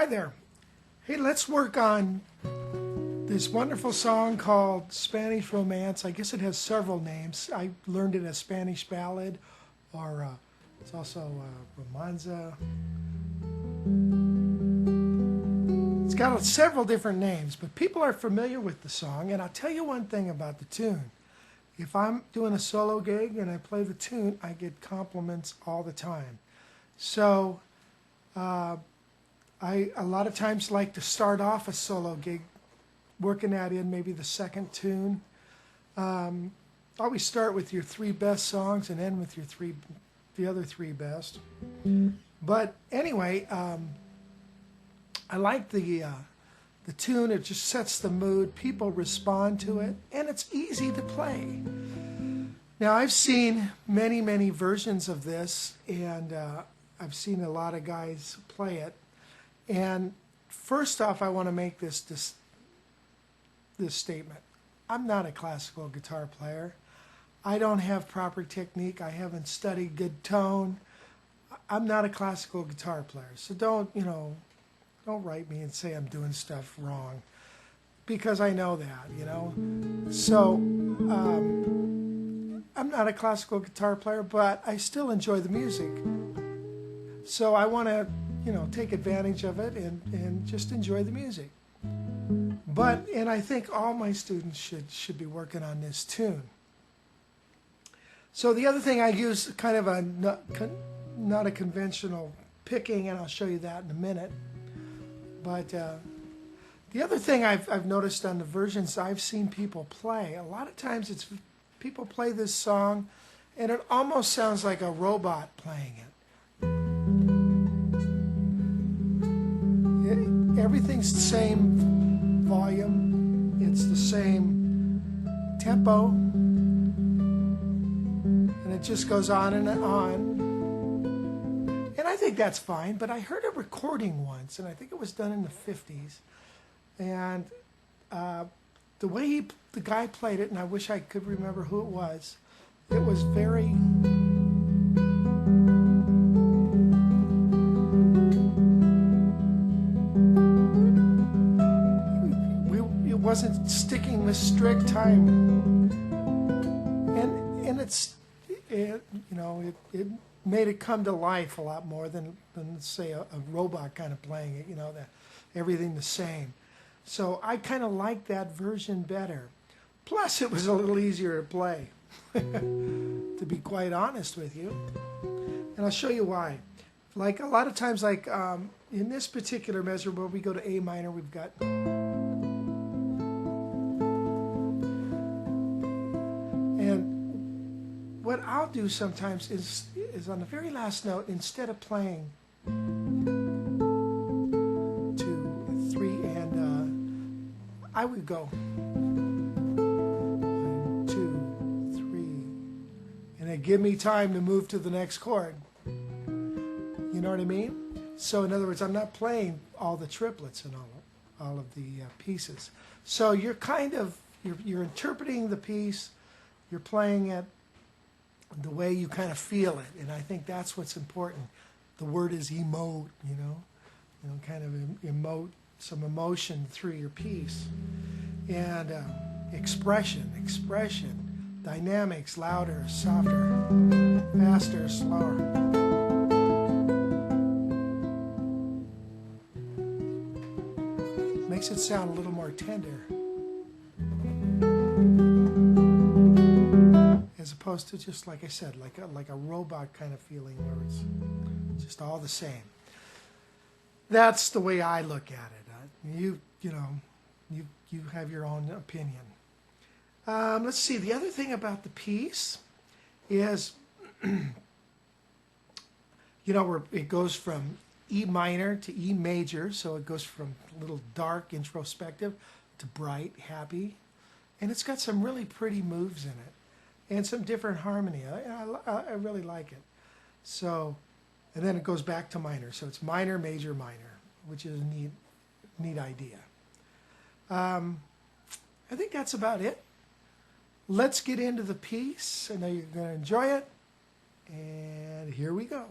Hi there. Hey, let's work on this wonderful song called Spanish Romance. I guess it has several names. I learned it as Spanish Ballad, or it's also Romanza. It's got several different names, but people are familiar with the song. And I'll tell you one thing about the tune. If I'm doing a solo gig and I play the tune, I get compliments all the time. So I a lot of times like to start off a solo gig working that in maybe the second tune. Always start with your 3 best songs and end with your the other 3 best. But anyway, I like the tune. It just sets the mood. People respond to it, and it's easy to play. Now, I've seen many versions of this, and I've seen a lot of guys play it. And first off, I want to make this statement. I'm not a classical guitar player. I don't have proper technique. I haven't studied good tone. I'm not a classical guitar player. So don't write me and say I'm doing stuff wrong, because I know that, So I'm not a classical guitar player, but I still enjoy the music. So I want to, take advantage of it and just enjoy the music. And I think all my students should be working on this tune. So the other thing I use kind of not a conventional picking, and I'll show you that in a minute. But the other thing I've noticed on the versions I've seen people play, a lot of times it's people play this song and it almost sounds like a robot playing it. Everything's the same volume, it's the same tempo, and it just goes on and on. And I think that's fine, but I heard a recording once, and I think it was done in the 50s, and the way the guy played it, and I wish I could remember who it was very... It wasn't sticking with strict time, and it made it come to life a lot more than say, a robot kind of playing it, everything the same. So I kind of like that version better. Plus, it was a little easier to play, to be quite honest with you. And I'll show you why. Like a lot of times, like in this particular measure where we go to A minor, we've got... And what I'll do sometimes is on the very last note, instead of playing 2, 3, and I would go 1, 2, 3, and then give me time to move to the next chord. You know what I mean? So in other words, I'm not playing all the triplets and all of the pieces. So you're kind of you're interpreting the piece, you're playing it the way you kind of feel it, and I think that's what's important. The word is emote, kind of emote some emotion through your piece, and expression, dynamics, louder, softer, faster, slower. Makes it sound a little more tender, as opposed to just, like I said, like a robot kind of feeling where it's just all the same. That's the way I look at it. You have your own opinion. Let's see. The other thing about the piece is, it goes from E minor to E major, so it goes from a little dark, introspective, to bright, happy, and it's got some really pretty moves in it, and some different harmony. I really like it. So, and then it goes back to minor, so it's minor, major, minor, which is a neat idea. I think that's about it. Let's get into the piece. I know you're going to enjoy it, and here we go.